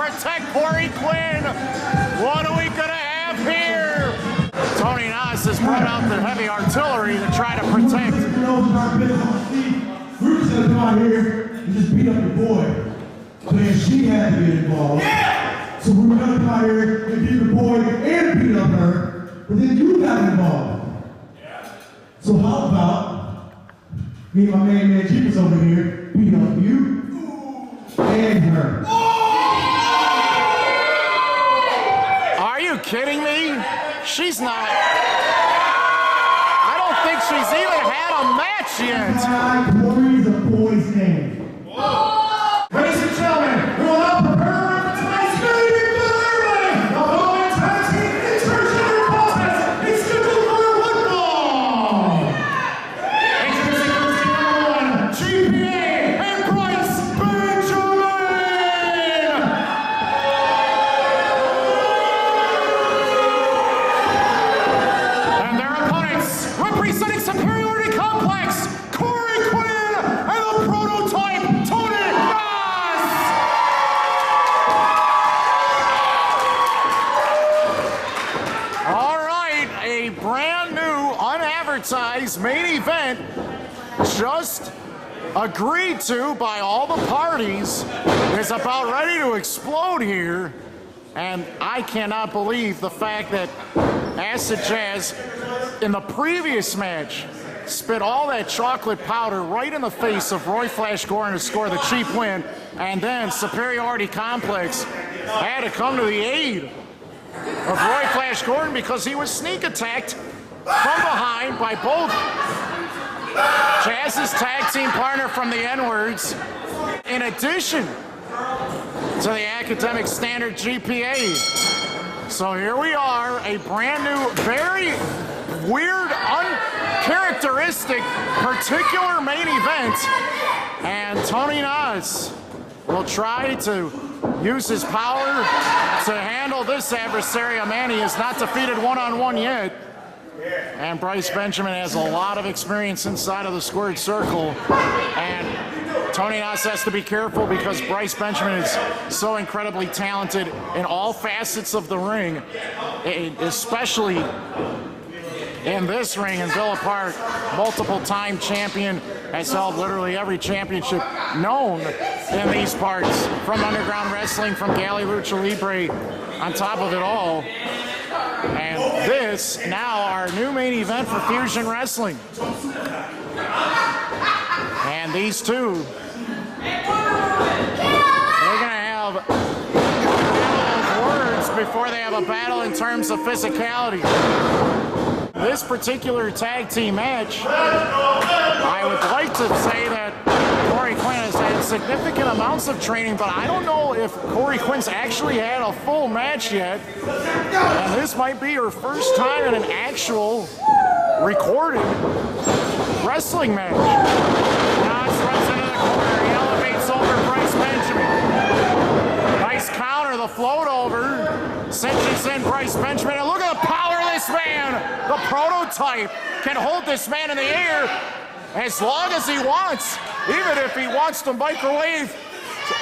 protect Kori Quinn. What are we gonna have here? Tony Nas has brought out the heavy artillery to try to protect. We're just gonna come out here and just beat up your boy. But she had to get involved. Yeah! So we were gonna come out here and beat the boy and beat up her, but then you got involved. Yeah. So how about me and my man Jeepers over here beat up you and her? Are you kidding me? She's not. I don't think she's even had a match yet. Kori's a boy's name. Ladies and gentlemen, we will now prepare for tonight's main event. The following tag team intergender contest is scheduled for one fall. Introducing first team number 1, GPA Bryce Benjamin. And their opponents, representing Superiority Complex, Kori Quinn and the prototype Tony Jaz. All right, a brand new, unadvertised main event just agreed to by all the parties is about ready to explode here. And I cannot believe the fact that Acid Jaz, in the previous match, spit all that chocolate powder right in the face of Roy Flash Gordon to score the cheap win, and then Superiority Complex had to come to the aid of Roy Flash Gordon because he was sneak attacked from behind by both Jazz's tag team partner from the N-words, in addition to the academic standard GPA. So here we are, a brand new, very weird, uncharacteristic, particular main event. And Tony Nas will try to use his power to handle this adversary, a man he has not defeated one-on-one yet. And Bryce Benjamin has a lot of experience inside of the squared circle. And Tony Nas has to be careful because Bryce Benjamin is so incredibly talented in all facets of the ring, especially in this ring in Villa Park. Multiple-time champion, has held literally every championship known in these parts, from underground wrestling, from Galley Lucha Libre, on top of it all. And this, now our new main event for Fusion Wrestling. And these two, they're gonna have a battle of words before they have a battle in terms of physicality. This particular tag team match, I would like to say that Kori Quinn has had significant amounts of training, but I don't know if Kori Quinn's actually had a full match yet. And this might be her first time in an actual recorded wrestling match. Nas runs into the corner, he elevates over Bryce Benjamin. Nice counter, the float over, cinches in Bryce Benjamin, and look at the power of this man. The prototype can hold this man in the air as long as he wants. Even if he wants to microwave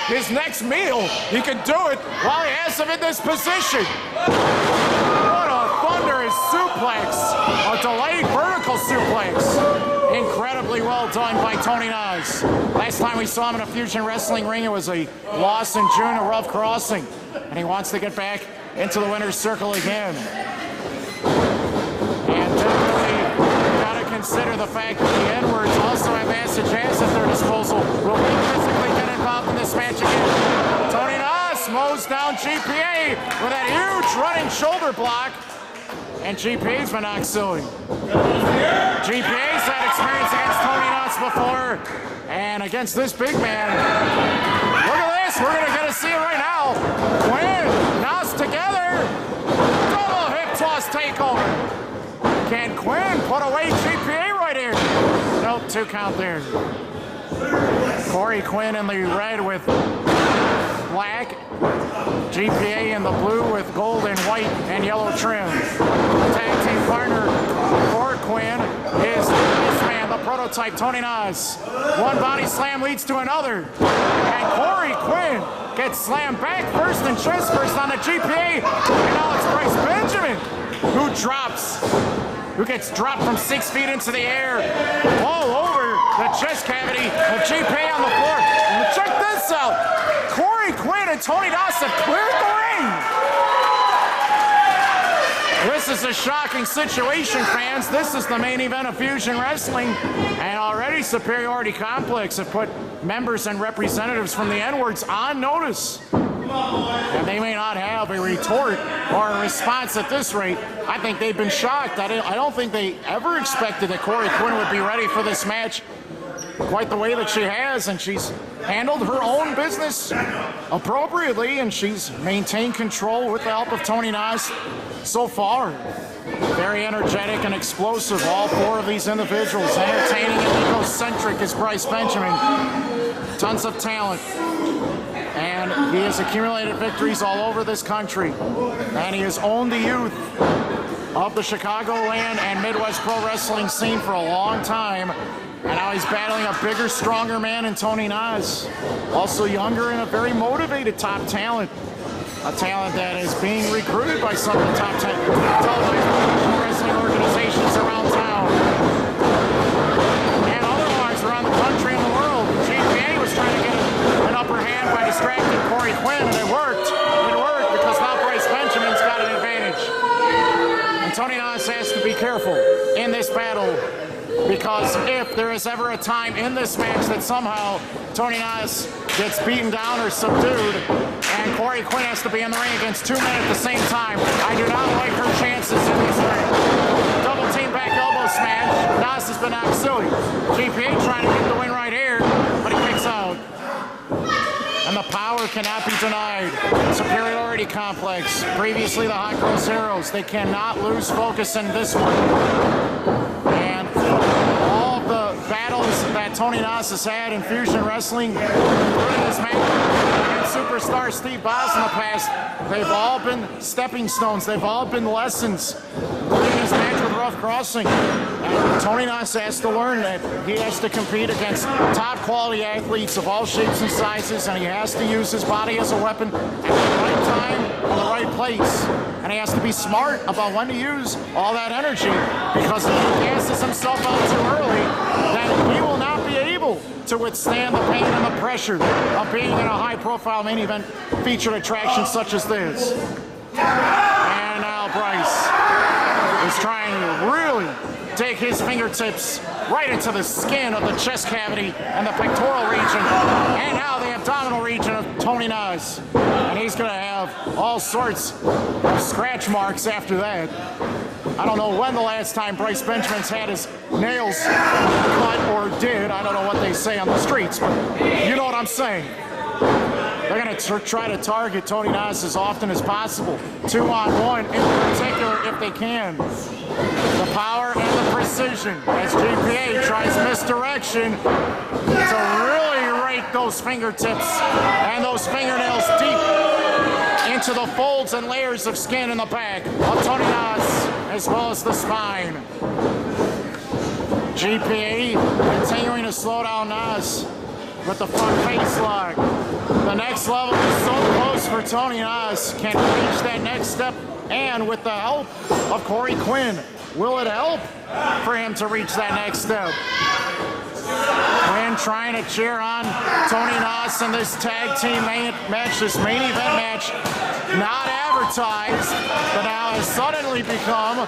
his next meal, he can do it while he has him in this position. What a thunderous suplex, a delayed vertical suplex. Incredibly well done by Tony Nas. Last time we saw him in a Fusion Wrestling ring, it was a loss in June, a rough crossing. And he wants to get back into the winner's circle again. And definitely gotta consider the fact that the N-words also have Acid Jaz at their disposal. Will they physically get involved in this match again? Tony Nas mows down GPA with that huge running shoulder block. And GPA's been knocked silly. GPA's had experience against Tony Nas before, and against this big man. Look at this, we're gonna see it right now. Quinn, Nas together, double hip toss takeover. Can Quinn put away GPA right here? Nope, 2 count there. Kori Quinn in the red with black, GPA in the blue with gold and white and yellow trim. Tag team partner for Quinn is this man, the prototype. prototype Tony Naz. One body slam leads to another. And Kori Quinn gets slammed back first and chest first on the GPA. And now it's Bryce Benjamin who gets dropped from 6 feet into the air, all over the chest cavity of GPA on the floor. And check this out. Kori Quinn and Tony Naz have cleared the ring. This is a shocking situation, fans. This is the main event of Fusion Wrestling, and already Superiority Complex have put members and representatives from the N-words on notice. And they may not have a retort or a response at this rate. I think they've been shocked. I don't think they ever expected that Kori Quinn would be ready for this match quite the way that she has, and she's handled her own business appropriately, and she's maintained control with the help of Tony Naz so far. Very energetic and explosive, all four of these individuals. Entertaining and egocentric is Bryce Benjamin. Tons of talent. And he has accumulated victories all over this country. And he has owned the youth of the Chicagoland and Midwest pro wrestling scene for a long time. And now he's battling a bigger, stronger man in Tony Naz. Also younger and a very motivated top talent. A talent that is being recruited by some of the top television wrestling organizations around town. And otherwise around the country and the world. GPA was trying to get an upper hand by distracting Kori Quinn, and it worked. It worked because now Bryce Benjamin's got an advantage. And Tony Naz has to be careful in this battle, because if there is ever a time in this match that somehow Tony Naz gets beaten down or subdued and Kori Quinn has to be in the ring against two men at the same time, I do not like her chances in this ring. Double team back elbow smash. Naz has been knocked silly. GPA trying to get the win right here, but he kicks out. And the power cannot be denied. Superiority Complex, previously the Hot Girls Heroes, they cannot lose focus in this one. And all the battles that Tony Naz has had in Fusion Wrestling, including his match against superstar Steve Kenton in the past, they've all been stepping stones. They've all been lessons, including his match with Rough Crossing. And Tony Naz has to learn that he has to compete against top quality athletes of all shapes and sizes, and he has to use his body as a weapon at the right time, in the right place. And he has to be smart about when to use all that energy, because if he gasses himself out too early, then he will not be able to withstand the pain and the pressure of being in a high-profile main event featured attraction such as this. And now Bryce is trying to really take his fingertips right into the skin of the chest cavity and the pectoral region, and now the abdominal region of Tony Naz. And he's going to have all sorts of scratch marks after that. I don't know when the last time Bryce Benjamin's had his nails cut or did. I don't know what they say on the streets, but you know what I'm saying. They're going to try to target Tony Naz as often as possible. 2-on-1 in particular if they can. The power and the precision as GPA tries misdirection to really rake those fingertips and those fingernails deep into the folds and layers of skin in the back of Tony Naz, as well as the spine. GPA continuing to slow down Naz with the front face lock. The next level is so close for Tony Naz. Can he reach that next step? And with the help of Kori Quinn, will it help for him to reach that next step? Quinn trying to cheer on Tony Naz in this tag team match, this main event match, not advertised, but now has suddenly become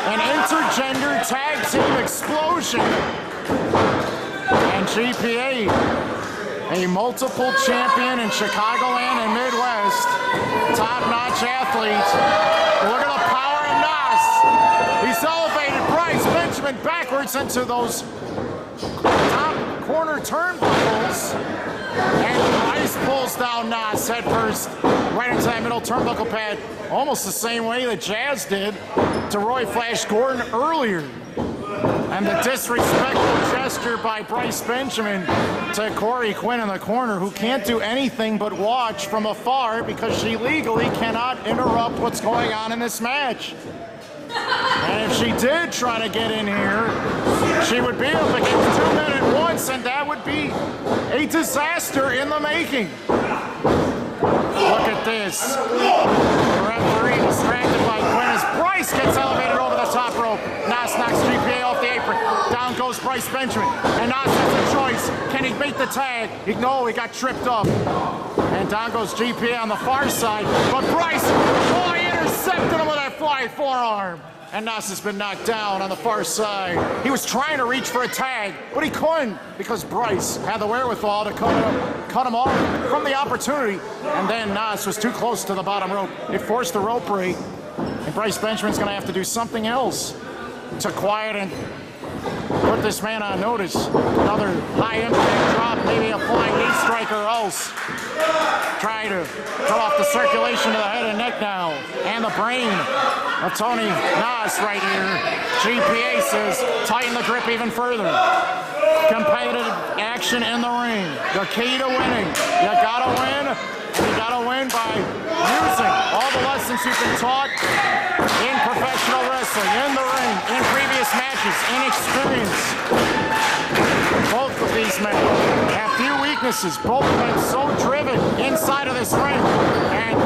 an intergender tag team explosion. And GPA, a multiple champion in Chicagoland and Midwest, top-notch athlete. Look at the power of Naz. He's elevated Bryce Benjamin backwards into those top corner turnbuckles, and Bryce pulls down Naz head first right into that middle turnbuckle pad, almost the same way that Jazz did to Roy Flash Gordon earlier. And the disrespectful gesture by Bryce Benjamin to Kori Quinn in the corner, who can't do anything but watch from afar because she legally cannot interrupt what's going on in this match. And if she did try to get in here, she would be up against 2 men at once, and that would be a disaster in the making. Look at this. The referee distracted by Quinn as Bryce gets elevated over the top rope. Nas knocks GPA off the apron. Down goes Bryce Benjamin. And Nas has a choice. Can he beat the tag? No, he got tripped up. And down goes GPA on the far side. But Bryce, he intercepted him with that flying forearm. And Nas has been knocked down on the far side. He was trying to reach for a tag, but he couldn't because Bryce had the wherewithal to cut him off from the opportunity. And then Nas was too close to the bottom rope. It forced the rope break. And Bryce Benjamin's going to have to do something else to quiet and put this man on notice. Another high impact drop, maybe a flying knee strike or else. Try to cut off the circulation to the head and neck now. And the brain of Tony Nas right here. GPA says tighten the grip even further. Competitive action in the ring. The key to winning. You gotta win. You gotta win by using all the lessons you've been taught in professional wrestling, in the ring, in previous matches, in experience. Both of these men have few weaknesses. Both of them so driven inside of this ring. And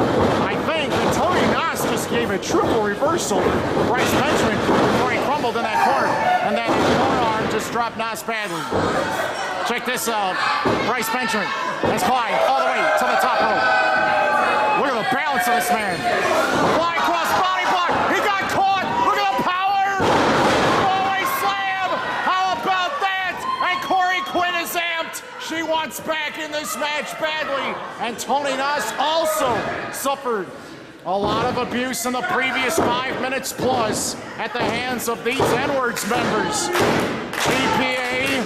I think that Tony Nas just gave a triple reversal to Bryce Benjamin before he crumbled in that corner. And then his forearm just dropped Nas badly. Check this out. Bryce Benjamin has climbed all the way to the top rope. Look at the balance of this man. Flying cross body block. He got caught. Look at the power. Always slam. How about that? And Kori Quinn is amped. She wants back in this match badly. And Tony Nas also suffered a lot of abuse in the previous 5 minutes plus at the hands of these N-Words members. GPA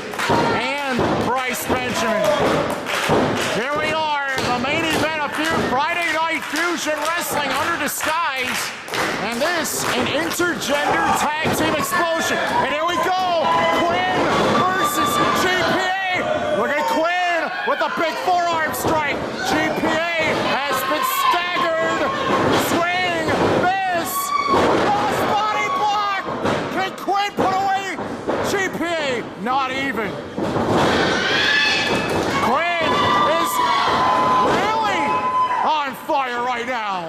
and Bryce Benjamin. Here we are, the main event of Friday Night Fusion Wrestling under disguise. And this, an intergender tag team explosion. And here we go, Quinn versus GPA. Look at Quinn with a big forearm strike. GPA has been staggered. Swing, miss, cross body block. Can Quinn put away GPA? Not even. Quinn is really on fire right now.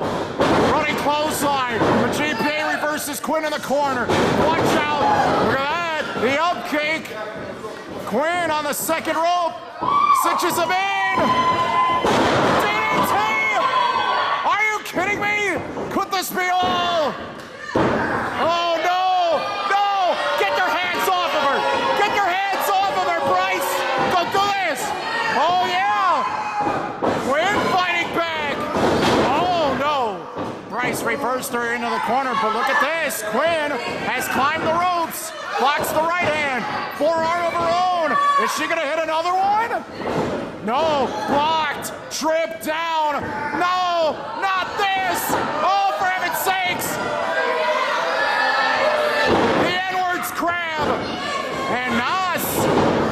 Running clothesline. The GPA reverses Quinn in the corner. Watch out. Look at that. The up kick. Quinn on the second rope. Cinches him in. DDT. Are you kidding me? Could this be all? Oh, no. No. Get your hands off of her. Get your hands off of her, Bryce. Don't do this. Oh, yeah. Quinn fighting back. Oh, no. Bryce reversed her into the corner, but look at this. Quinn has climbed the ropes. Blocks the right hand. Forearm of her own. Is she going to hit another one? No. Blocked. Tripped down. No. Not this. Oh, for heaven's sakes. The N-Words crab. And Nas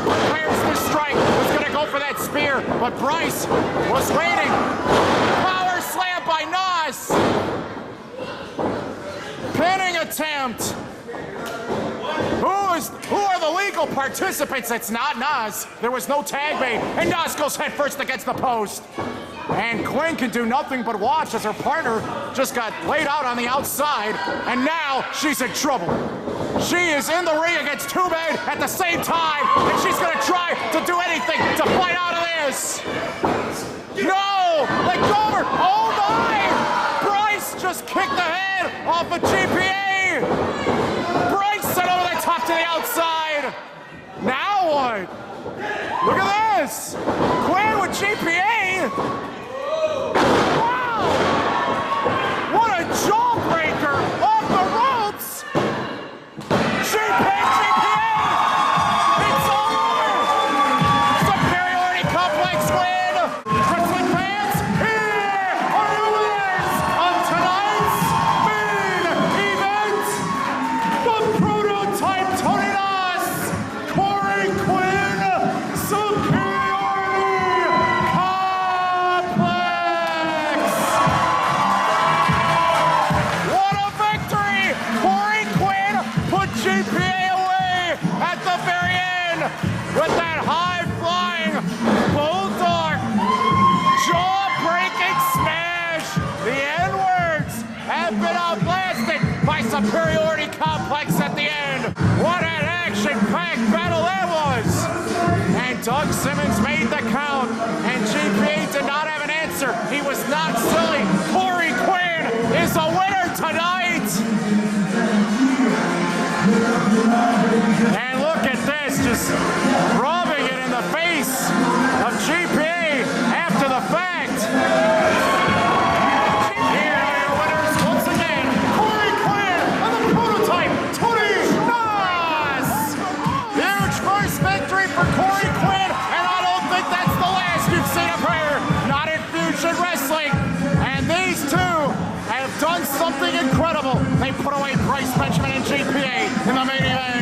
prepares the strike. Was going to go for that spear, but Bryce was waiting. Power slam by Nas. Pinning attempt. Who are the legal participants? It's not Nas. There was no tag made. And Nas goes head first against the post. And Quinn can do nothing but watch as her partner just got laid out on the outside. And now she's in trouble. She is in the ring against 2 men at the same time. And she's going to try to do anything to fight out of this. No! Let go of her. Oh, my! Bryce just kicked the head off of GPA. Bryce sent over the top to the outside. Now what? Look at this. Quinn with GPA. Wow! What a jawbreaker off the ropes. GPA. It's over. Superiority Complex win. Wrestling fans, here are the winners of tonight's main event. The prototype Tony Nas, Kori Quinn, Superiority Complex. Doug Simmons made the count, and GPA did not have an answer. He was not silly. Kori Quinn is the winner tonight. And look at this, just rubbing it in the face of GPA after the fact. Here are your winners once again, Kori Quinn and the prototype, Tony Nas. Huge first victory for Kori Quinn, and I don't think that's the last you've seen of her. Not in Fusion Wrestling. And these two have done something incredible. They put away Bryce Benjamin and GPA in the main event.